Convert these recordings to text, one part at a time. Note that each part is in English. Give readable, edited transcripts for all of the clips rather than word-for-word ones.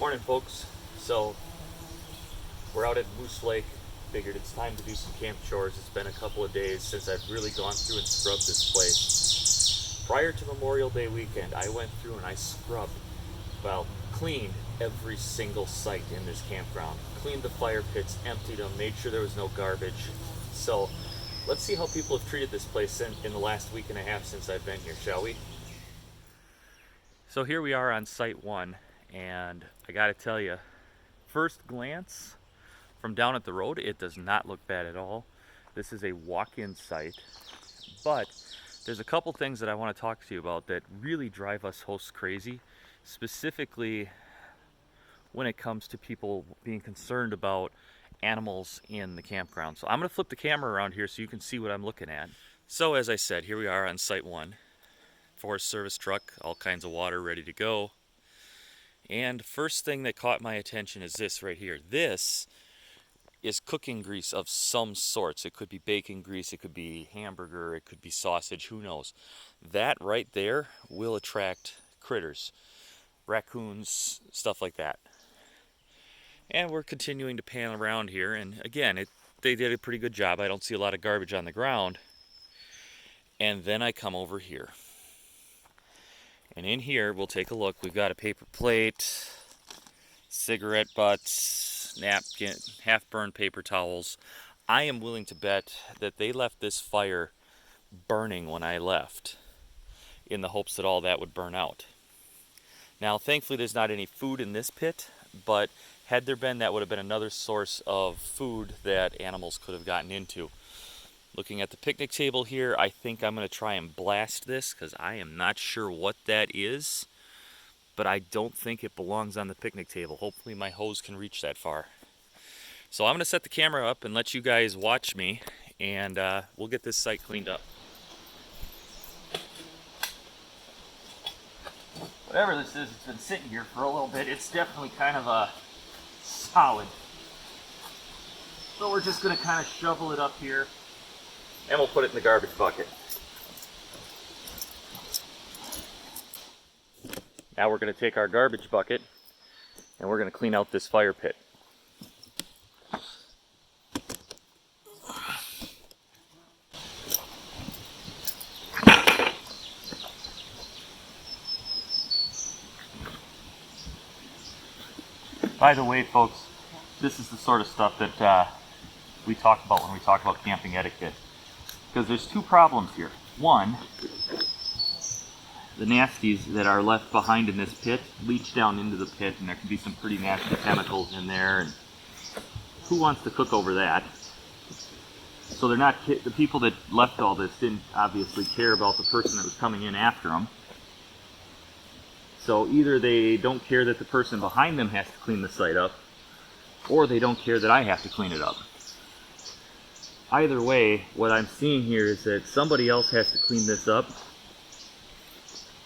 Morning, folks. So we're out at Moose Lake. Figured it's time to do some camp chores. It's been a couple of days since I've really gone through and scrubbed this place. Prior to Memorial Day weekend, I went through and I scrubbed, well, cleaned every single site in this campground. Cleaned the fire pits, emptied them, made sure there was no garbage. So let's see how people have treated this place in the last week and a half since I've been here, shall we? So here we are on site one, and I gotta tell you, first glance from down at the road, it does not look bad at all. This is a walk-in site, but there's a couple things that I want to talk to you about that really drive us hosts crazy, specifically when it comes to people being concerned about animals in the campground. So I'm going to flip the camera around here so you can see what I'm looking at. So as I said, here we are on site one. Forest Service truck, all kinds of water ready to go. And first thing that caught my attention is this right here. This is cooking grease of some sorts. It could be bacon grease, it could be hamburger, it could be sausage, who knows. That right there will attract critters, raccoons, stuff like that. And we're continuing to pan around here, and again, they did a pretty good job. I don't see a lot of garbage on the ground. And then I come over here. And in here, we'll take a look. We've got a paper plate, cigarette butts, napkin, half-burned paper towels. I am willing to bet that they left this fire burning when I left, in the hopes that all that would burn out. Now, thankfully, there's not any food in this pit, but had there been, that would have been another source of food that animals could have gotten into. Looking at the picnic table here, I think I'm going to try and blast this because I am not sure what that is, but I don't think it belongs on the picnic table. Hopefully my hose can reach that far. So I'm going to set the camera up and let you guys watch me, and we'll get this site cleaned up. Whatever this is, it's been sitting here for a little bit. It's definitely kind of solid. So we're just going to kind of shovel it up here, and we'll put it in the garbage bucket. Now we're going to take our garbage bucket and we're going to clean out this fire pit. By the way, folks, this is the sort of stuff that we talk about when we talk about camping etiquette. Because there's two problems here. One, the nasties that are left behind in this pit leach down into the pit, and there can be some pretty nasty chemicals in there, and who wants to cook over that? So they're not, the people that left all this didn't obviously care about the person that was coming in after them. So either they don't care that the person behind them has to clean the site up, or they don't care that I have to clean it up. Either way, what I'm seeing here is that somebody else has to clean this up,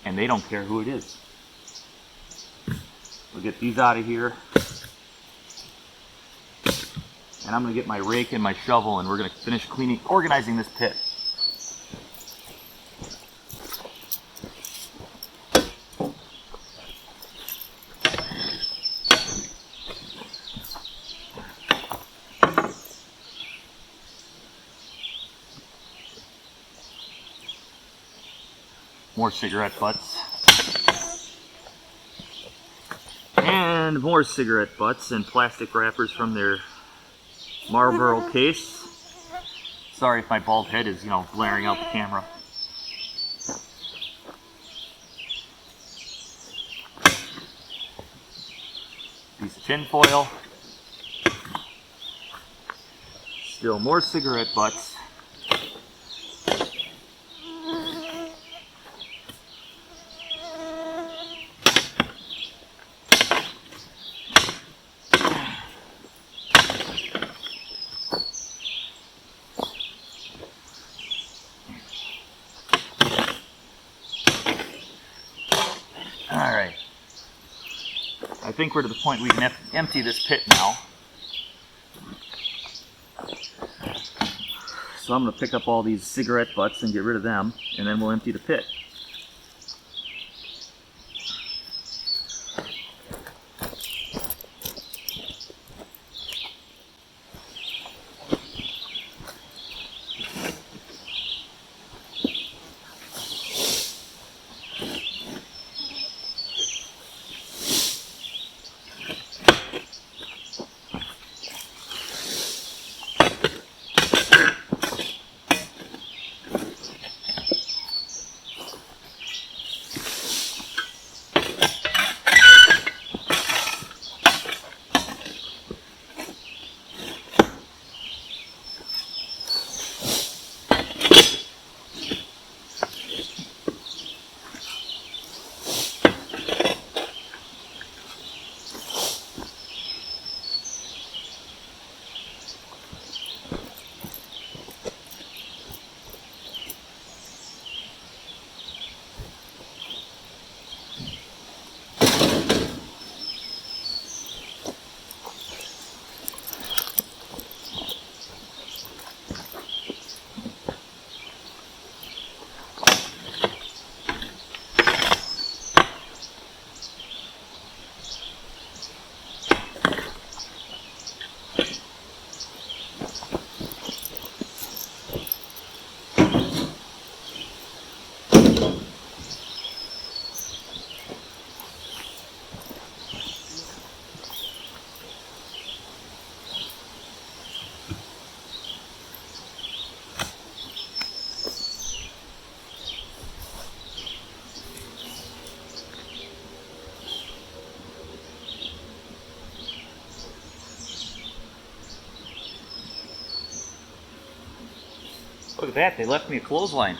and they don't care who it is. We'll get these out of here, and I'm going to get my rake and my shovel, and we're going to finish organizing this pit. More cigarette butts. And more cigarette butts and plastic wrappers from their Marlboro case. Sorry if my bald head is, blaring out the camera. Piece of tin foil. Still more cigarette butts. Alright, I think we're to the point we can empty this pit now. So I'm going to pick up all these cigarette butts and get rid of them, and then we'll empty the pit. Look at that, they left me a clothesline.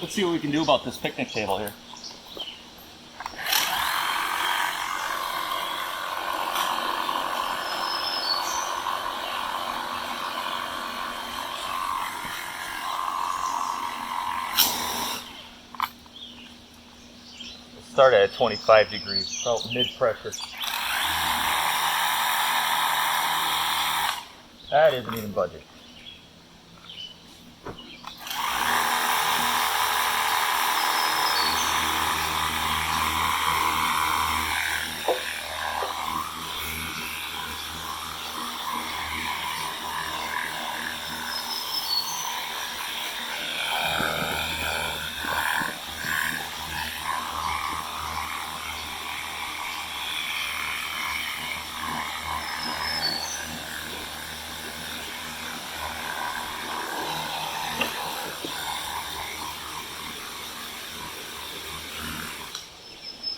Let's see what we can do about this picnic table here. Start at 25 degrees, about mid-pressure. That isn't even budging.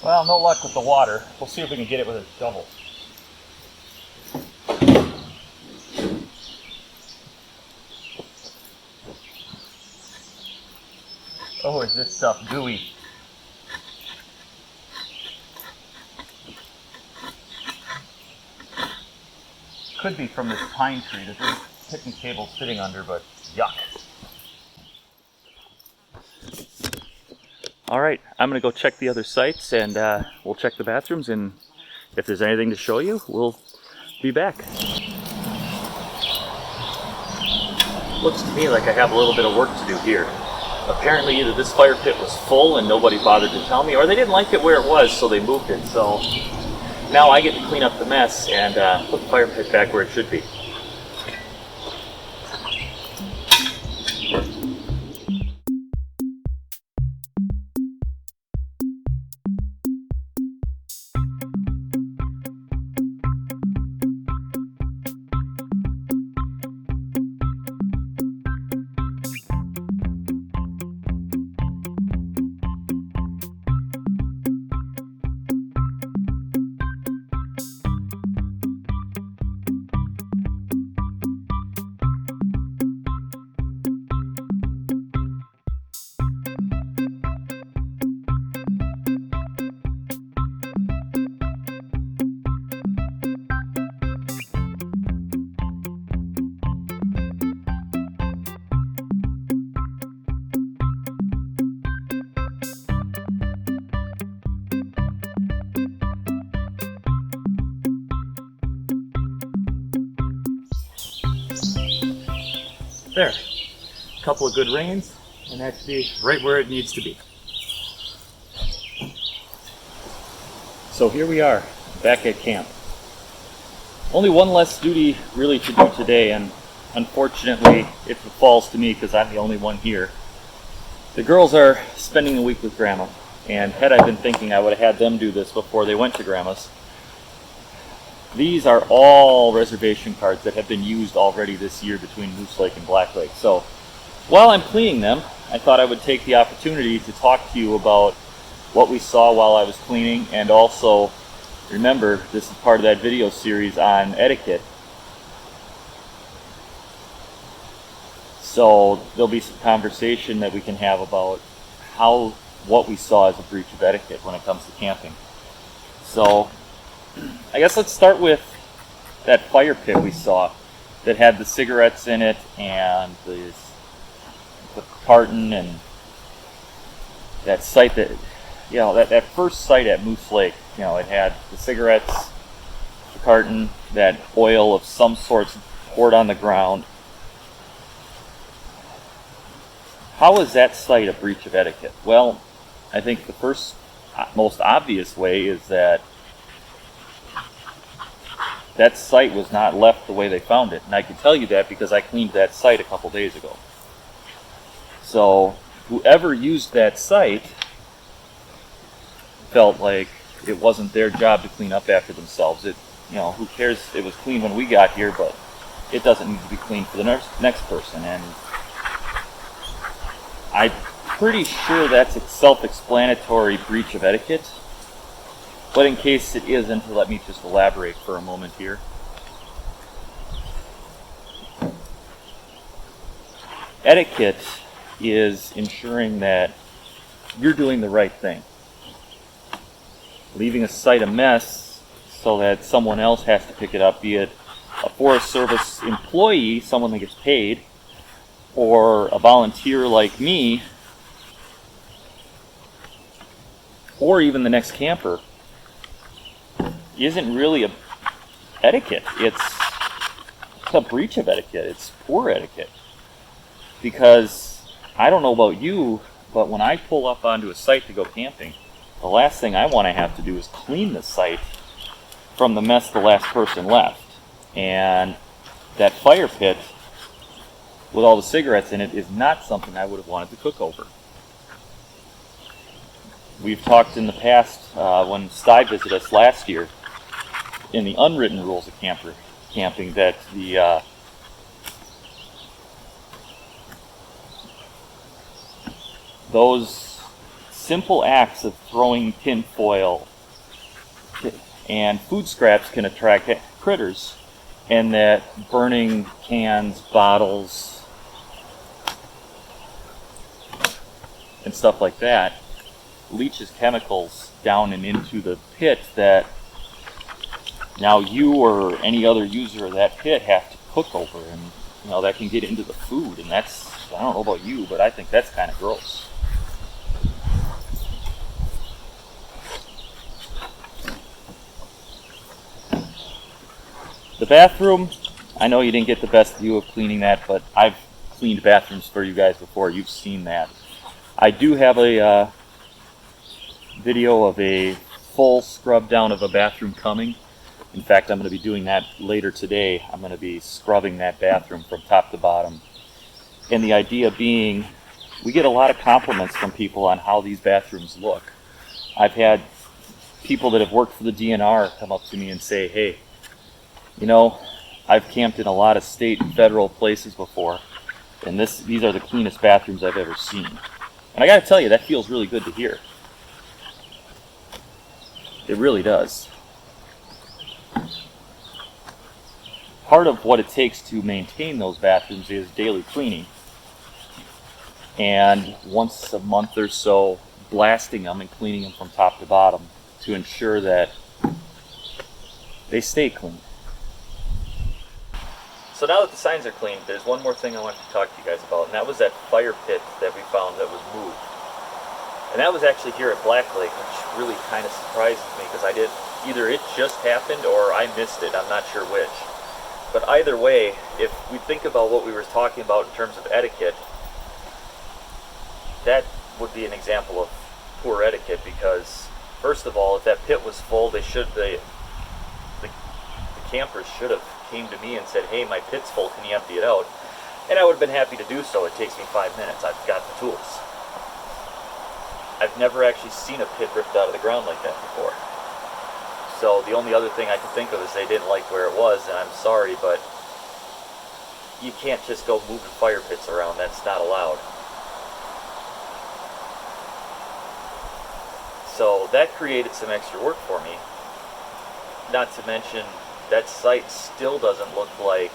Well, no luck with the water. We'll see if we can get it with a shovel. Oh, is this stuff gooey? Could be from this pine tree that this picnic table's sitting under, but yuck. Alright, I'm going to go check the other sites and we'll check the bathrooms, and if there's anything to show you, we'll be back. Looks to me like I have a little bit of work to do here. Apparently either this fire pit was full and nobody bothered to tell me, or they didn't like it where it was so they moved it. So now I get to clean up the mess and put the fire pit back where it should be. There, a couple of good rains, and that should be right where it needs to be. So here we are, back at camp. Only one less duty really to do today, and unfortunately it falls to me because I'm the only one here. The girls are spending a week with Grandma, and had I been thinking I would have had them do this before they went to Grandma's. These are all reservation cards that have been used already this year between Moose Lake and Black Lake. So while I'm cleaning them, I thought I would take the opportunity to talk to you about what we saw while I was cleaning, and also remember this is part of that video series on etiquette. So there'll be some conversation that we can have about what we saw as a breach of etiquette when it comes to camping. So I guess let's start with that fire pit we saw that had the cigarettes in it and the carton, and that site that, you know, that first site at Moose Lake, you know, it had the cigarettes, the carton, that oil of some sorts poured on the ground. How is that site a breach of etiquette? Well, I think the first, most obvious way is that site was not left the way they found it. And I can tell you that because I cleaned that site a couple days ago. So whoever used that site felt like it wasn't their job to clean up after themselves. It, you know, who cares? It was clean when we got here, but it doesn't need to be clean for the next person. And I pretty sure that's a self-explanatory breach of etiquette. But in case it isn't, let me just elaborate for a moment here. Etiquette is ensuring that you're doing the right thing. Leaving a site a mess so that someone else has to pick it up, be it a Forest Service employee, someone that gets paid, or a volunteer like me, or even the next camper, isn't really a etiquette. It's a breach of etiquette. It's poor etiquette. Because I don't know about you, but when I pull up onto a site to go camping, the last thing I want to have to do is clean the site from the mess the last person left. And that fire pit with all the cigarettes in it is not something I would have wanted to cook over. We've talked in the past, when Sty visited us last year, in the unwritten rules of camping, that those simple acts of throwing tin foil and food scraps can attract critters, and that burning cans, bottles, and stuff like that leaches chemicals down and into the pit that now you or any other user of that pit have to cook over, and that can get into the food, and that's, I don't know about you, but I think that's kind of gross. The bathroom, I know you didn't get the best view of cleaning that, but I've cleaned bathrooms for you guys before. You've seen that. I do have a video of a full scrub down of a bathroom coming. In fact, I'm going to be doing that later today. I'm going to be scrubbing that bathroom from top to bottom. And the idea being, we get a lot of compliments from people on how these bathrooms look. I've had people that have worked for the DNR come up to me and say, hey, I've camped in a lot of state and federal places before, and these are the cleanest bathrooms I've ever seen. And I got to tell you, that feels really good to hear. It really does. Part of what it takes to maintain those bathrooms is daily cleaning. And once a month or so, blasting them and cleaning them from top to bottom to ensure that they stay clean. So now that the signs are clean, there's one more thing I wanted to talk to you guys about, and that was that fire pit that we found that was moved. And that was actually here at Black Lake, which really kind of surprises me, because either it just happened or I missed it. I'm not sure which. But either way, if we think about what we were talking about in terms of etiquette, that would be an example of poor etiquette, because first of all, if that pit was full, the campers should have came to me and said, hey, my pit's full, can you empty it out? And I would have been happy to do so. It takes me 5 minutes. I've got the tools. I've never actually seen a pit ripped out of the ground like that before. So the only other thing I can think of is they didn't like where it was, and I'm sorry, but you can't just go moving fire pits around. That's not allowed. So that created some extra work for me. Not to mention, that site still doesn't look like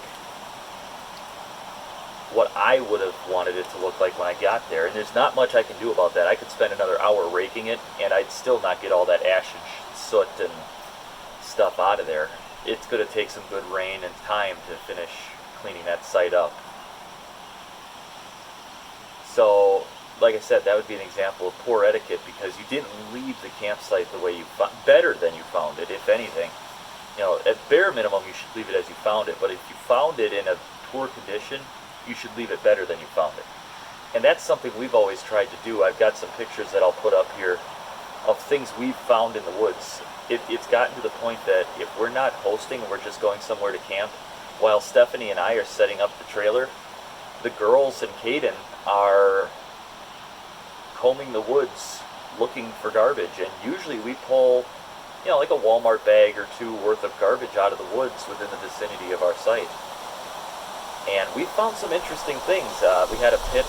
what I would have wanted it to look like when I got there. And there's not much I can do about that. I could spend another hour raking it, and I'd still not get all that ash and soot and stuff out of there. It's going to take some good rain and time to finish cleaning that site up. So, like I said, that would be an example of poor etiquette, because you didn't leave the campsite the way you better than you found it, if anything. At bare minimum, you should leave it as you found it, but if you found it in a poor condition, you should leave it better than you found it. And that's something we've always tried to do. I've got some pictures that I'll put up here of things we've found in the woods. It's gotten to the point that if we're not hosting and we're just going somewhere to camp, while Stephanie and I are setting up the trailer, the girls and Caden are combing the woods looking for garbage, and usually we pull like a Walmart bag or two worth of garbage out of the woods within the vicinity of our site. And we found some interesting things. We had a pit,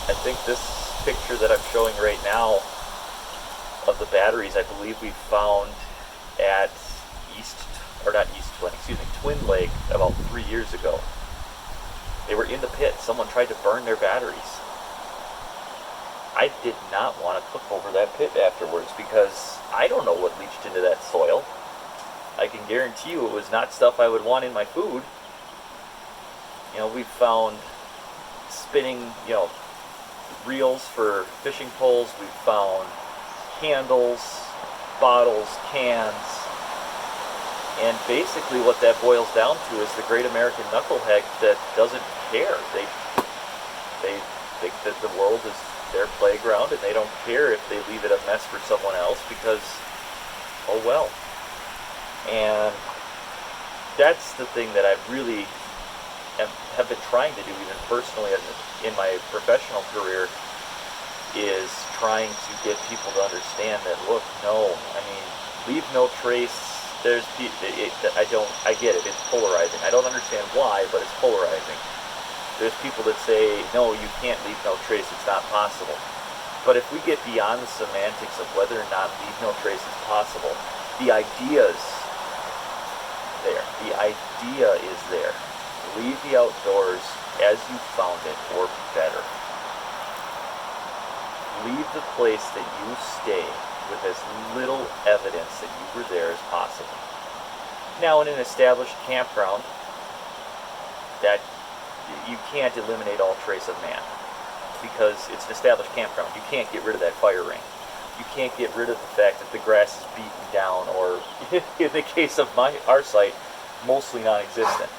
I think this picture that I'm showing right now of the batteries, I believe we found at Twin Lake about 3 years ago. They were in the pit. Someone tried to burn their batteries. I did not want to cook over that pit afterwards because I don't know what leached into that soil. I can guarantee you it was not stuff I would want in my food. You know, we found spinning, reels for fishing poles. We found candles, bottles, cans. And basically what that boils down to is the great American knucklehead that doesn't care. They think that the world is their playground and they don't care if they leave it a mess for someone else because, oh well. And that's the thing that I really have been trying to do, even personally in my professional career, is trying to get people to understand that, look, no, I mean, leave no trace. I get it, it's polarizing. I don't understand why, but it's polarizing. There's people that say, no, you can't leave no trace, it's not possible. But if we get beyond the semantics of whether or not leave no trace is possible, the idea's there. The idea is there. Leave the outdoors as you found it, or better. Leave the place that you stay with as little evidence that you were there as possible. Now, in an established campground, that you can't eliminate all trace of man because it's an established campground. You can't get rid of that fire ring. You can't get rid of the fact that the grass is beaten down, or in the case of our site, mostly non-existent.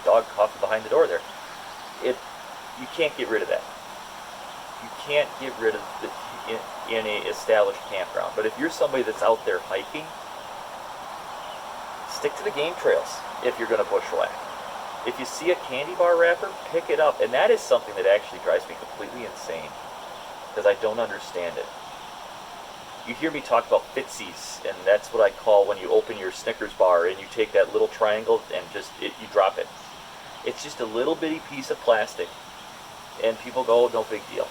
Dog coughing behind the door there. You can't get rid of that. You can't get rid of it in a established campground. But if you're somebody that's out there hiking, stick to the game trails if you're going to bushwhack. If you see a candy bar wrapper, pick it up. And that is something that actually drives me completely insane because I don't understand it. You hear me talk about fitsies, and that's what I call when you open your Snickers bar and you take that little triangle and you drop it. It's just a little bitty piece of plastic, and people go, oh, no big deal.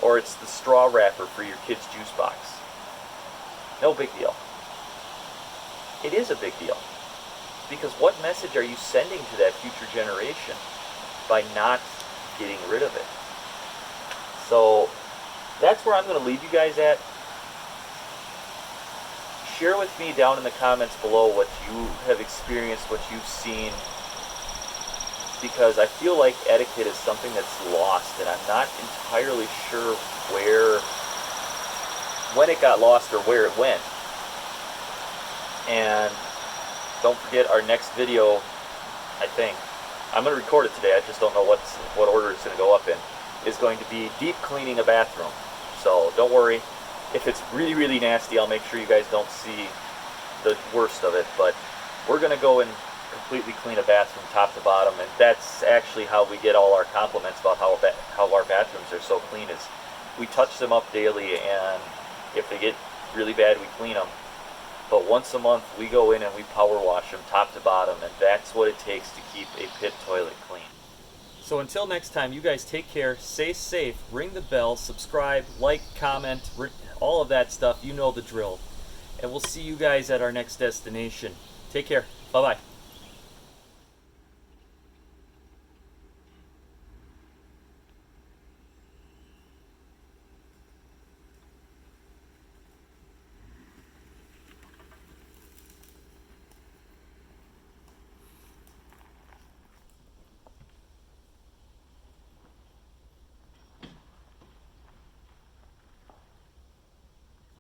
Or it's the straw wrapper for your kid's juice box. No big deal. It is a big deal. Because what message are you sending to that future generation by not getting rid of it? So that's where I'm going to leave you guys at. Share with me down in the comments below what you have experienced, what you've seen, because I feel like etiquette is something that's lost, and I'm not entirely sure when it got lost or where it went. And don't forget our next video, I think, I'm going to record it today, I just don't know what order it's going to go up in, is going to be deep cleaning a bathroom. So don't worry, if it's really, really nasty, I'll make sure you guys don't see the worst of it, but we're going to go and completely clean a bathroom top to bottom, and that's actually how we get all our compliments about how our bathrooms are so clean, is we touch them up daily, and if they get really bad, we clean them. But once a month, we go in and we power wash them top to bottom, and that's what it takes to keep a pit toilet clean. So until next time, you guys take care, stay safe, ring the bell, subscribe, like, comment, all of that stuff. You know the drill. And we'll see you guys at our next destination. Take care. Bye-bye.